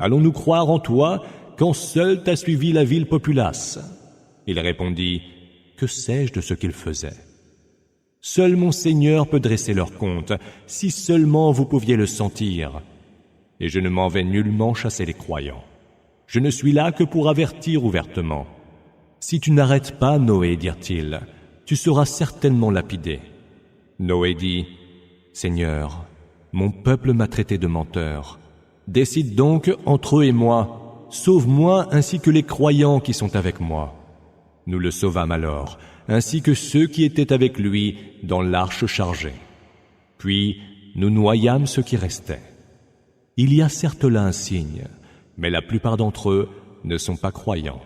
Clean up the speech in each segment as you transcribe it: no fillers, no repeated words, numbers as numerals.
Allons-nous croire en toi quand seul t'a suivi la ville populace ?» Il répondit, « Que sais-je de ce qu'ils faisaient? Seul mon Seigneur peut dresser leur compte, si seulement vous pouviez le sentir. Et je ne m'en vais nullement chasser les croyants. Je ne suis là que pour avertir ouvertement. Si tu n'arrêtes pas, Noé, dirent-ils, tu seras certainement lapidé. » Noé dit, « Seigneur, mon peuple m'a traité de menteur. Décide donc entre eux et moi, sauve-moi ainsi que les croyants qui sont avec moi. » Nous le sauvâmes alors, ainsi que ceux qui étaient avec lui dans l'arche chargée. Puis nous noyâmes ceux qui restaient. Il y a certes là un signe, mais la plupart d'entre eux ne sont pas croyants.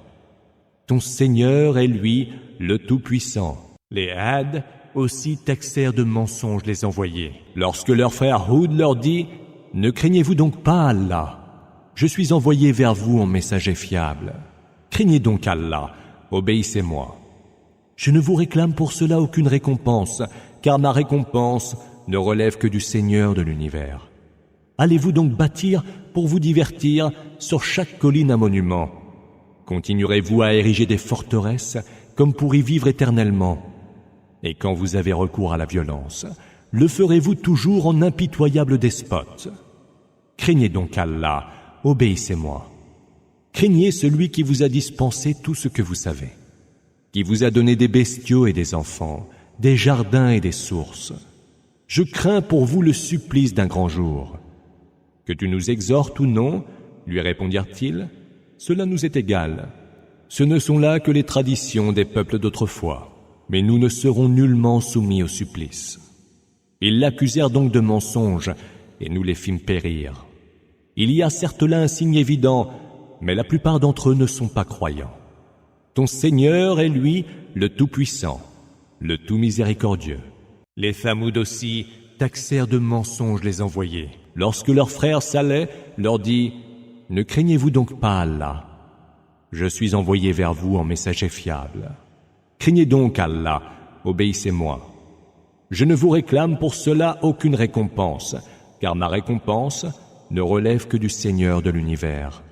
Ton Seigneur est lui, le Tout-Puissant. Les Had aussi taxèrent de mensonges les envoyés. Lorsque leur frère Houd leur dit, « Ne craignez-vous donc pas Allah? Je suis envoyé vers vous en messager fiable. Craignez donc Allah, obéissez-moi. Je ne vous réclame pour cela aucune récompense, car ma récompense ne relève que du Seigneur de l'univers. Allez-vous donc bâtir pour vous divertir sur chaque colline un monument? Continuerez-vous à ériger des forteresses comme pour y vivre éternellement? Et quand vous avez recours à la violence, le ferez-vous toujours en impitoyable despote? Craignez donc Allah, obéissez-moi. Craignez celui qui vous a dispensé tout ce que vous savez, qui vous a donné des bestiaux et des enfants, des jardins et des sources. Je crains pour vous le supplice d'un grand jour. Que tu nous exhortes ou non, lui répondirent-ils, cela nous est égal. Ce ne sont là que les traditions des peuples d'autrefois, mais nous ne serons nullement soumis au supplice. Ils l'accusèrent donc de mensonge, et nous les fîmes périr. Il y a certes là un signe évident, mais la plupart d'entre eux ne sont pas croyants. Ton Seigneur est lui, le Tout-Puissant, le Tout-Miséricordieux. Les Thamoud aussi taxèrent de mensonges les envoyés. Lorsque leur frère Saleh leur dit, « Ne craignez-vous donc pas Allah? Je suis envoyé vers vous en messager fiable. Craignez donc Allah, obéissez-moi. Je ne vous réclame pour cela aucune récompense, car ma récompense ne relève que du Seigneur de l'univers.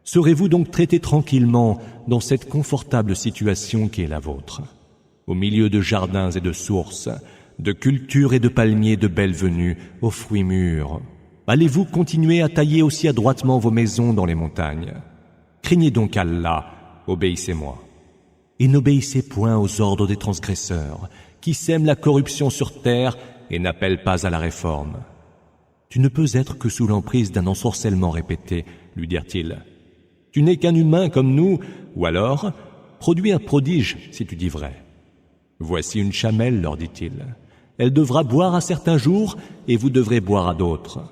Serez-vous donc traités tranquillement dans cette confortable situation qui est la vôtre, au milieu de jardins et de sources, de cultures et de palmiers de belle venue, aux fruits mûrs? Allez-vous continuer à tailler aussi adroitement vos maisons dans les montagnes? Craignez donc Allah, obéissez-moi. Et n'obéissez point aux ordres des transgresseurs, qui sèment la corruption sur terre et n'appellent pas à la réforme. Tu ne peux être que sous l'emprise d'un ensorcellement répété, lui dirent-ils. Tu n'es qu'un humain comme nous, ou alors, produis un prodige si tu dis vrai. Voici une chamelle, leur dit-il. Elle devra boire à certains jours et vous devrez boire à d'autres.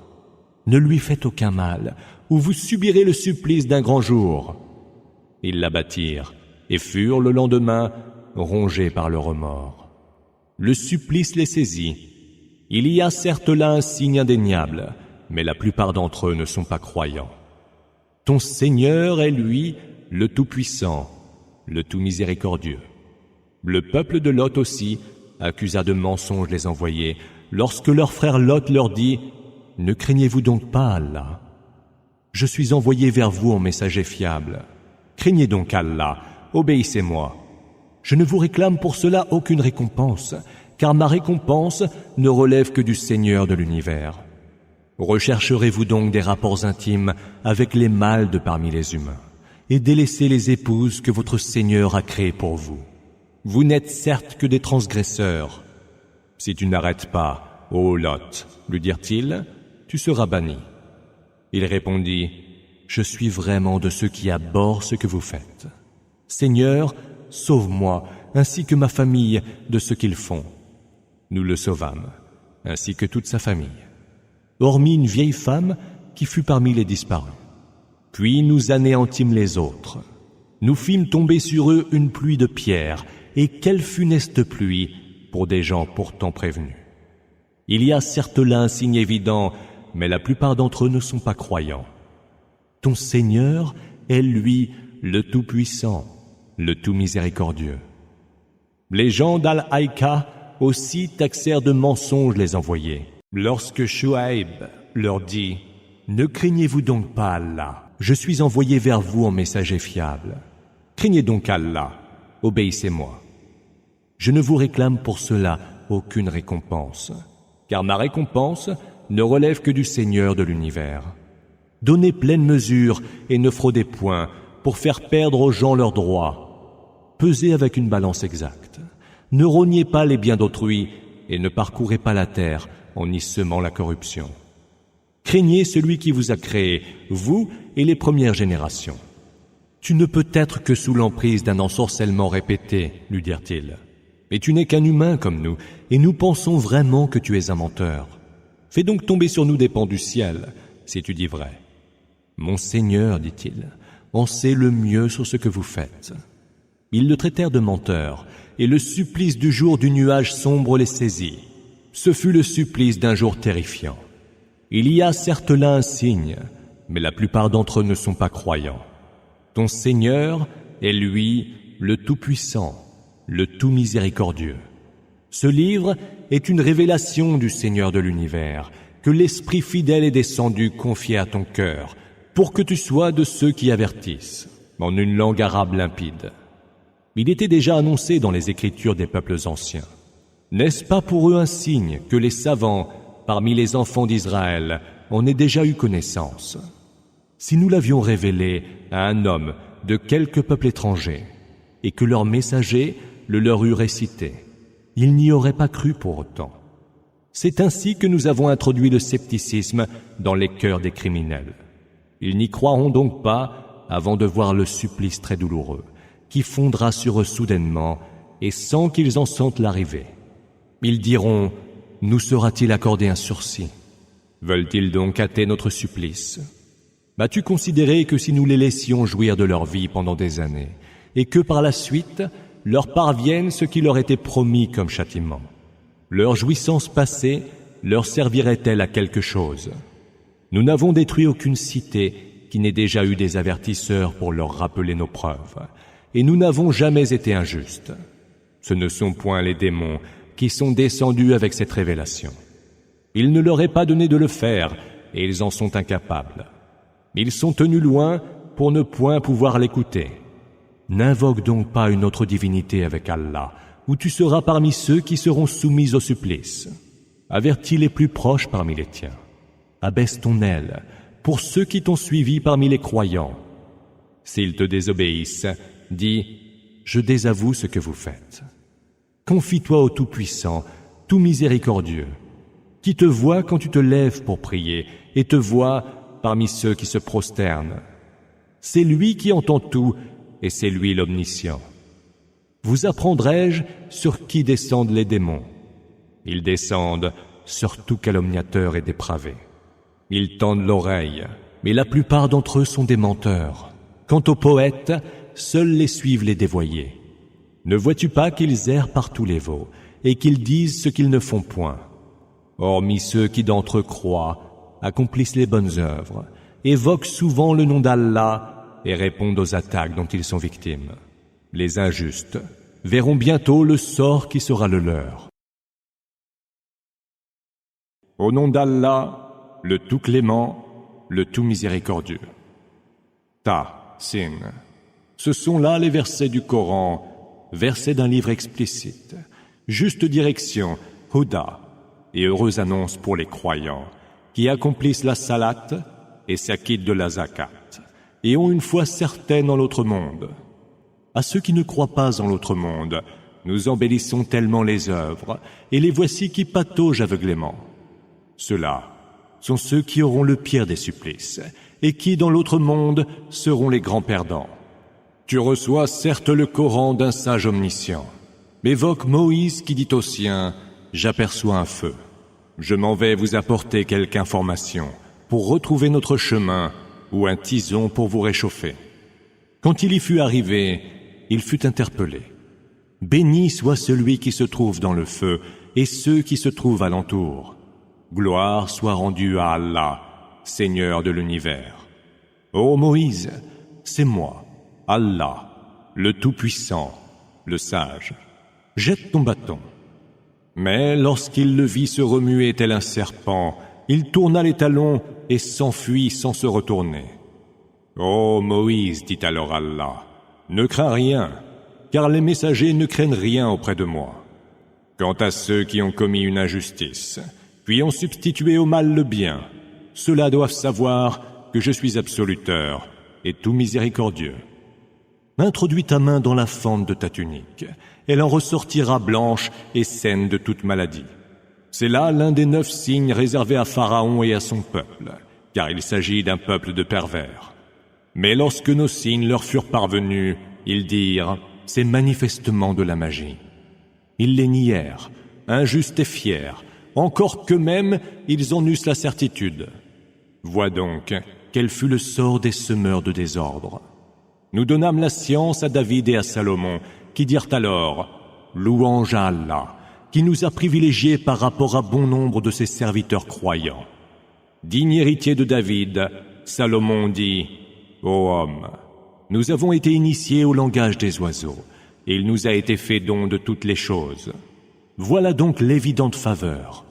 Ne lui faites aucun mal, ou vous subirez le supplice d'un grand jour. Ils l'abattirent et furent le lendemain rongés par le remords. Le supplice les saisit. Il y a certes là un signe indéniable, mais la plupart d'entre eux ne sont pas croyants. Ton Seigneur est lui, le Tout-Puissant, le Tout-Miséricordieux. Le peuple de Lot aussi accusa de mensonges les envoyés, lorsque leur frère Lot leur dit, « Ne craignez-vous donc pas Allah? Je suis envoyé vers vous en messager fiable. Craignez donc Allah, obéissez-moi. Je ne vous réclame pour cela aucune récompense, car ma récompense ne relève que du Seigneur de l'univers. Rechercherez-vous donc des rapports intimes avec les mâles de parmi les humains, et délaissez les épouses que votre Seigneur a créées pour vous. Vous n'êtes certes que des transgresseurs. Si tu n'arrêtes pas, ô Lot, lui dirent-ils, tu seras banni. » Il répondit, « Je suis vraiment de ceux qui abhorrent ce que vous faites. Seigneur, sauve-moi, ainsi que ma famille, de ce qu'ils font. » Nous le sauvâmes, ainsi que toute sa famille, hormis une vieille femme qui fut parmi les disparus. Puis nous anéantîmes les autres. Nous fîmes tomber sur eux une pluie de pierres, et quelle funeste pluie pour des gens pourtant prévenus. Il y a certes là un signe évident, mais la plupart d'entre eux ne sont pas croyants. Ton Seigneur est lui, le Tout-Puissant, le Tout-Miséricordieux. Les gens d'Al-Haïka aussi taxèrent de mensonges les envoyés. Lorsque Shuaïb leur dit, « Ne craignez-vous donc pas Allah. Je suis envoyé vers vous en messager fiable. Craignez donc Allah, obéissez-moi. Je ne vous réclame pour cela aucune récompense, car ma récompense ne relève que du Seigneur de l'univers. Donnez pleine mesure et ne fraudez point pour faire perdre aux gens leurs droits. Pesez avec une balance exacte. Ne rognez pas les biens d'autrui et ne parcourez pas la terre en y semant la corruption. Craignez celui qui vous a créé, vous et les premières générations. Tu ne peux être que sous l'emprise d'un ensorcellement répété, lui dirent-ils. Mais tu n'es qu'un humain comme nous, et nous pensons vraiment que tu es un menteur. Fais donc tomber sur nous des pans du ciel, si tu dis vrai. Mon Seigneur, dit-il, en sait le mieux sur ce que vous faites. Ils le traitèrent de menteur, et le supplice du jour du nuage sombre les saisit. Ce fut le supplice d'un jour terrifiant. Il y a certes là un signe, mais la plupart d'entre eux ne sont pas croyants. Ton Seigneur est lui, le Tout-Puissant, le Tout Miséricordieux. Ce livre est une révélation du Seigneur de l'univers, que l'Esprit fidèle est descendu confié à ton cœur, pour que tu sois de ceux qui avertissent, en une langue arabe limpide. Il était déjà annoncé dans les Écritures des peuples anciens. N'est-ce pas pour eux un signe que les savants, parmi les enfants d'Israël, en aient déjà eu connaissance? Si nous l'avions révélé à un homme de quelque peuple étranger, et que leur messager le leur eût récité, ils n'y auraient pas cru pour autant. C'est ainsi que nous avons introduit le scepticisme dans les cœurs des criminels. Ils n'y croiront donc pas avant de voir le supplice très douloureux, qui fondra sur eux soudainement et sans qu'ils en sentent l'arrivée. Ils diront, nous sera-t-il accordé un sursis? Veulent-ils donc hâter notre supplice? M'as-tu considéré que si nous les laissions jouir de leur vie pendant des années, et que par la suite leur parvienne ce qui leur était promis comme châtiment, leur jouissance passée leur servirait-elle à quelque chose? Nous n'avons détruit aucune cité qui n'ait déjà eu des avertisseurs pour leur rappeler nos preuves, et nous n'avons jamais été injustes. Ce ne sont point les démons qui sont descendus avec cette révélation. Il ne leur est pas donné de le faire, et ils en sont incapables. Ils sont tenus loin pour ne point pouvoir l'écouter. N'invoque donc pas une autre divinité avec Allah, ou tu seras parmi ceux qui seront soumis au supplice. Avertis les plus proches parmi les tiens. Abaisse ton aile pour ceux qui t'ont suivi parmi les croyants. S'ils te désobéissent, dis, je désavoue ce que vous faites. Confie-toi au Tout-Puissant, tout miséricordieux, qui te voit quand tu te lèves pour prier et te voit parmi ceux qui se prosternent. C'est lui qui entend tout et c'est lui l'omniscient. Vous apprendrai-je sur qui descendent les démons? Ils descendent sur tout calomniateur et dépravé. Ils tendent l'oreille, mais la plupart d'entre eux sont des menteurs. Quant aux poètes, seuls les suivent les dévoyés. Ne vois-tu pas qu'ils errent par tous les veaux et qu'ils disent ce qu'ils ne font point? Hormis ceux qui d'entre eux croient, accomplissent les bonnes œuvres, évoquent souvent le nom d'Allah et répondent aux attaques dont ils sont victimes. Les injustes verront bientôt le sort qui sera le leur. Au nom d'Allah, le tout clément, le tout miséricordieux. Ta-Sin. Ce sont là les versets du Coran, versets d'un livre explicite. Juste direction, Huda, et heureuse annonce pour les croyants, qui accomplissent la salat et s'acquittent de la zakat, et ont une foi certaine en l'autre monde. À ceux qui ne croient pas en l'autre monde, nous embellissons tellement les œuvres, et les voici qui pataugent aveuglément. Ceux-là sont ceux qui auront le pire des supplices, et qui, dans l'autre monde, seront les grands perdants. Tu reçois certes le Coran d'un sage omniscient. M'évoque Moïse qui dit aux siens, « J'aperçois un feu. Je m'en vais vous apporter quelque information pour retrouver notre chemin ou un tison pour vous réchauffer. » Quand il y fut arrivé, il fut interpellé. « Béni soit celui qui se trouve dans le feu et ceux qui se trouvent alentour. Gloire soit rendue à Allah, Seigneur de l'univers. Ô Moïse, c'est moi, Allah, le Tout-Puissant, le Sage. Jette ton bâton. » Mais lorsqu'il le vit se remuer tel un serpent, il tourna les talons et s'enfuit sans se retourner. « Ô Moïse, dit alors Allah, ne crains rien, car les messagers ne craignent rien auprès de moi. Quant à ceux qui ont commis une injustice, puis ont substitué au mal le bien, ceux-là doivent savoir que je suis absoluteur et tout miséricordieux. Introduis ta main dans la fente de ta tunique, elle en ressortira blanche et saine de toute maladie. C'est là l'un des 9 signes réservés à Pharaon et à son peuple, car il s'agit d'un peuple de pervers. Mais lorsque nos signes leur furent parvenus, ils dirent « C'est manifestement de la magie ». Ils les nièrent, injustes et fiers, encore qu'eux-mêmes ils en eussent la certitude. Vois donc quel fut le sort des semeurs de désordre. Nous donnâmes la science à David et à Salomon, qui dirent alors « Louange à Allah, qui nous a privilégiés par rapport à bon nombre de ses serviteurs croyants. » Digne héritier de David, Salomon dit « Ô homme, nous avons été initiés au langage des oiseaux, et il nous a été fait don de toutes les choses. Voilà donc l'évidente faveur. »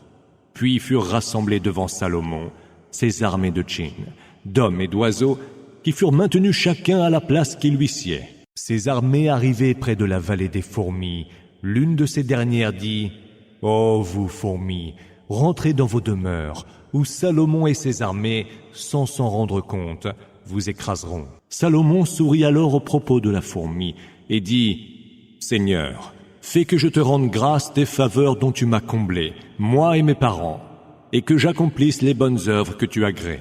Puis furent rassemblés devant Salomon ces armées de djinns, d'hommes et d'oiseaux, qui furent maintenus chacun à la place qui lui sied. Ces armées arrivées près de la vallée des fourmis, l'une de ces dernières dit « Ô vous, fourmis, rentrez dans vos demeures, où Salomon et ses armées, sans s'en rendre compte, vous écraseront. » Salomon sourit alors au propos de la fourmi et dit « Seigneur, fais que je te rende grâce des faveurs dont tu m'as comblé, moi et mes parents, et que j'accomplisse les bonnes œuvres que tu agrées.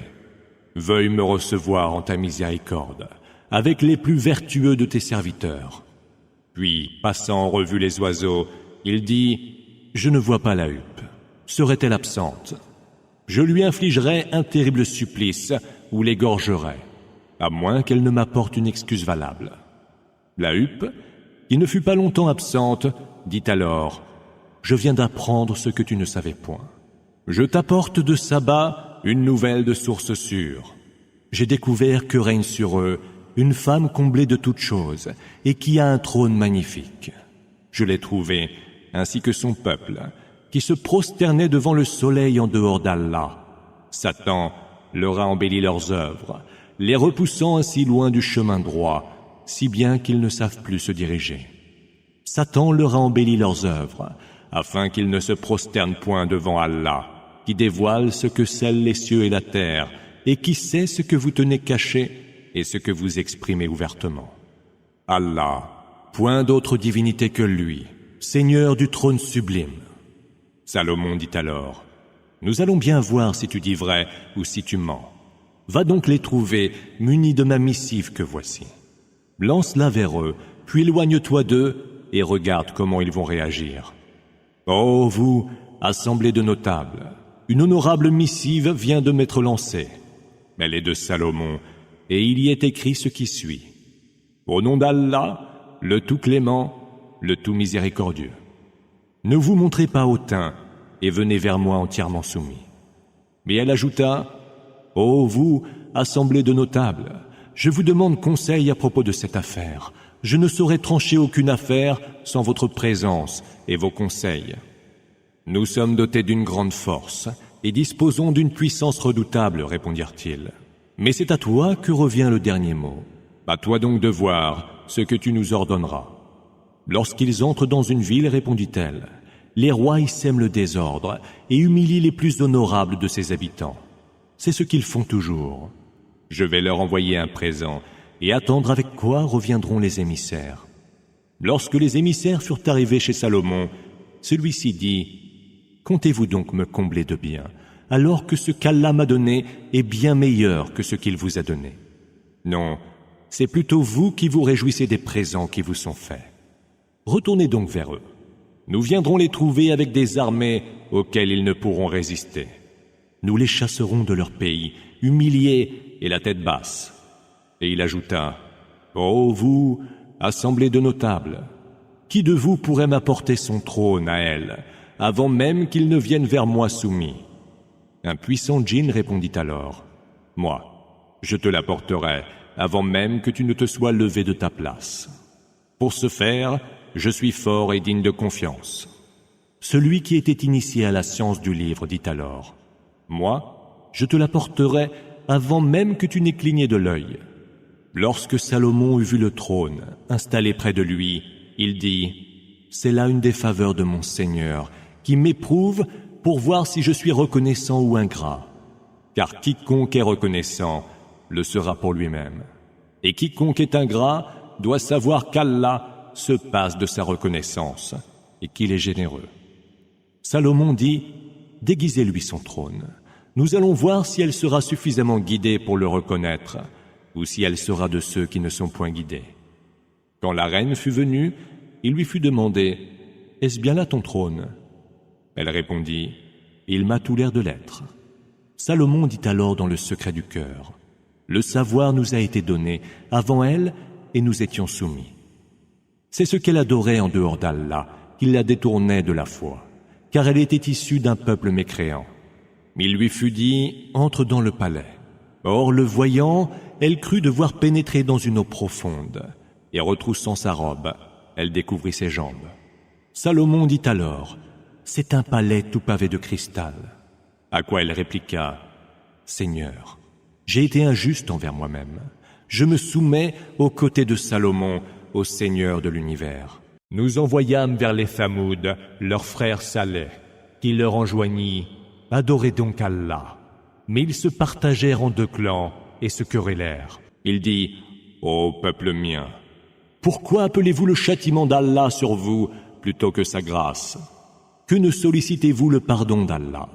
Veuille me recevoir en ta miséricorde, avec les plus vertueux de tes serviteurs. » Puis, passant en revue les oiseaux, il dit « Je ne vois pas la huppe. Serait-elle absente? Je lui infligerai un terrible supplice ou l'égorgerai, à moins qu'elle ne m'apporte une excuse valable. » La huppe, qui ne fut pas longtemps absente, dit alors « Je viens d'apprendre ce que tu ne savais point. Je t'apporte de Saba une nouvelle de source sûre. J'ai découvert que règne sur eux une femme comblée de toutes choses et qui a un trône magnifique. Je l'ai trouvée, ainsi que son peuple, qui se prosternait devant le soleil en dehors d'Allah. Satan leur a embelli leurs œuvres, les repoussant ainsi loin du chemin droit, si bien qu'ils ne savent plus se diriger. Satan leur a embelli leurs œuvres, afin qu'ils ne se prosternent point devant Allah, qui dévoile ce que scellent les cieux et la terre, et qui sait ce que vous tenez caché et ce que vous exprimez ouvertement. Allah, point d'autre divinité que lui, Seigneur du trône sublime. » Salomon dit alors, « Nous allons bien voir si tu dis vrai ou si tu mens. Va donc les trouver, munis de ma missive que voici. Lance-la vers eux, puis éloigne-toi d'eux et regarde comment ils vont réagir. Ô vous, assemblée de notables, une honorable missive vient de m'être lancée. Elle est de Salomon, et il y est écrit ce qui suit. Au nom d'Allah, le tout clément, le tout miséricordieux. Ne vous montrez pas hautain, et venez vers moi entièrement soumis. » Mais elle ajouta, « Ô vous, assemblée de notables, je vous demande conseil à propos de cette affaire. Je ne saurais trancher aucune affaire sans votre présence et vos conseils. Nous sommes dotés d'une grande force et disposons d'une puissance redoutable, répondirent-ils. Mais c'est à toi que revient le dernier mot. À toi donc de voir ce que tu nous ordonneras. Lorsqu'ils entrent dans une ville, répondit-elle, les rois y sèment le désordre et humilient les plus honorables de ses habitants. C'est ce qu'ils font toujours. Je vais leur envoyer un présent et attendre avec quoi reviendront les émissaires. Lorsque les émissaires furent arrivés chez Salomon, celui-ci dit, « Comptez-vous donc me combler de bien, alors que ce qu'Allah m'a donné est bien meilleur que ce qu'il vous a donné. Non, c'est plutôt vous qui vous réjouissez des présents qui vous sont faits. Retournez donc vers eux. Nous viendrons les trouver avec des armées auxquelles ils ne pourront résister. Nous les chasserons de leur pays, humiliés et la tête basse. » Et il ajouta, « Ô vous, assemblée de notables, qui de vous pourrait m'apporter son trône à elle, avant même qu'il ne vienne vers moi soumis ?» Un puissant djinn répondit alors, « Moi, je te l'apporterai avant même que tu ne te sois levé de ta place. Pour ce faire, je suis fort et digne de confiance. » Celui qui était initié à la science du livre dit alors, « Moi, je te l'apporterai avant même que tu n'aies cligné de l'œil. » Lorsque Salomon eut vu le trône installé près de lui, il dit, « C'est là une des faveurs de mon Seigneur, qui m'éprouve pour voir si je suis reconnaissant ou ingrat. Car quiconque est reconnaissant le sera pour lui-même. Et quiconque est ingrat doit savoir qu'Allah se passe de sa reconnaissance et qu'il est généreux. » Salomon dit, « Déguisez-lui son trône. Nous allons voir si elle sera suffisamment guidée pour le reconnaître, ou si elle sera de ceux qui ne sont point guidés. » Quand la reine fut venue, il lui fut demandé, « Est-ce bien là ton trône ?» Elle répondit, « Il m'a tout l'air de l'être. » Salomon dit alors dans le secret du cœur, « Le savoir nous a été donné avant elle et nous étions soumis. » C'est ce qu'elle adorait en dehors d'Allah qui la détournait de la foi, car elle était issue d'un peuple mécréant. Il lui fut dit, « Entre dans le palais. » Or, le voyant, elle crut devoir pénétrer dans une eau profonde, et retroussant sa robe, elle découvrit ses jambes. Salomon dit alors, « C'est un palais tout pavé de cristal. » À quoi elle répliqua, « Seigneur, j'ai été injuste envers moi-même. Je me soumets aux côtés de Salomon, au Seigneur de l'univers. » Nous envoyâmes vers les Thamouds leur frère Saleh, qui leur enjoignit, « Adorez donc Allah. » Mais ils se partagèrent en deux clans et se querellèrent. Il dit, « Ô peuple mien, pourquoi appelez-vous le châtiment d'Allah sur vous plutôt que sa grâce? Que ne sollicitez-vous le pardon d'Allah?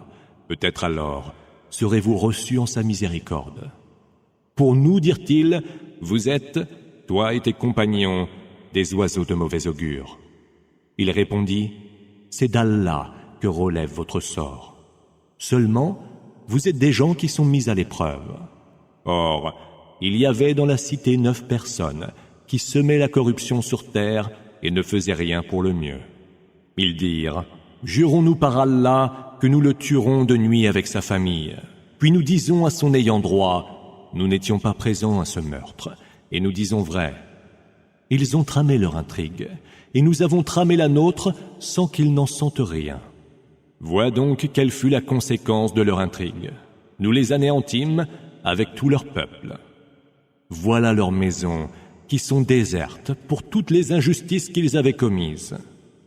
Peut-être alors serez-vous reçus en sa miséricorde. Pour nous, dirent-ils, vous êtes, toi et tes compagnons, des oiseaux de mauvais augure. » Il répondit, « C'est d'Allah que relève votre sort. Seulement, vous êtes des gens qui sont mis à l'épreuve. » Or, il y avait dans la cité 9 personnes qui semaient la corruption sur terre et ne faisaient rien pour le mieux. Ils dirent, « Jurons-nous par Allah que nous le tuerons de nuit avec sa famille. Puis nous disons à son ayant droit, nous n'étions pas présents à ce meurtre, et nous disons vrai. » Ils ont tramé leur intrigue, et nous avons tramé la nôtre sans qu'ils n'en sentent rien. Vois donc quelle fut la conséquence de leur intrigue. Nous les anéantîmes avec tout leur peuple. Voilà leurs maisons qui sont désertes pour toutes les injustices qu'ils avaient commises.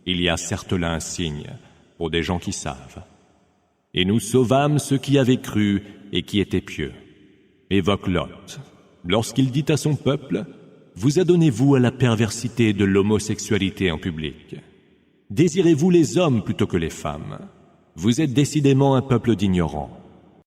Il y a certes là un signe pour des gens qui savent. Et nous sauvâmes ceux qui avaient cru et qui étaient pieux. Évoque Lot, lorsqu'il dit à son peuple, « Vous adonnez-vous à la perversité de l'homosexualité en public? Désirez-vous les hommes plutôt que les femmes? Vous êtes décidément un peuple d'ignorants. »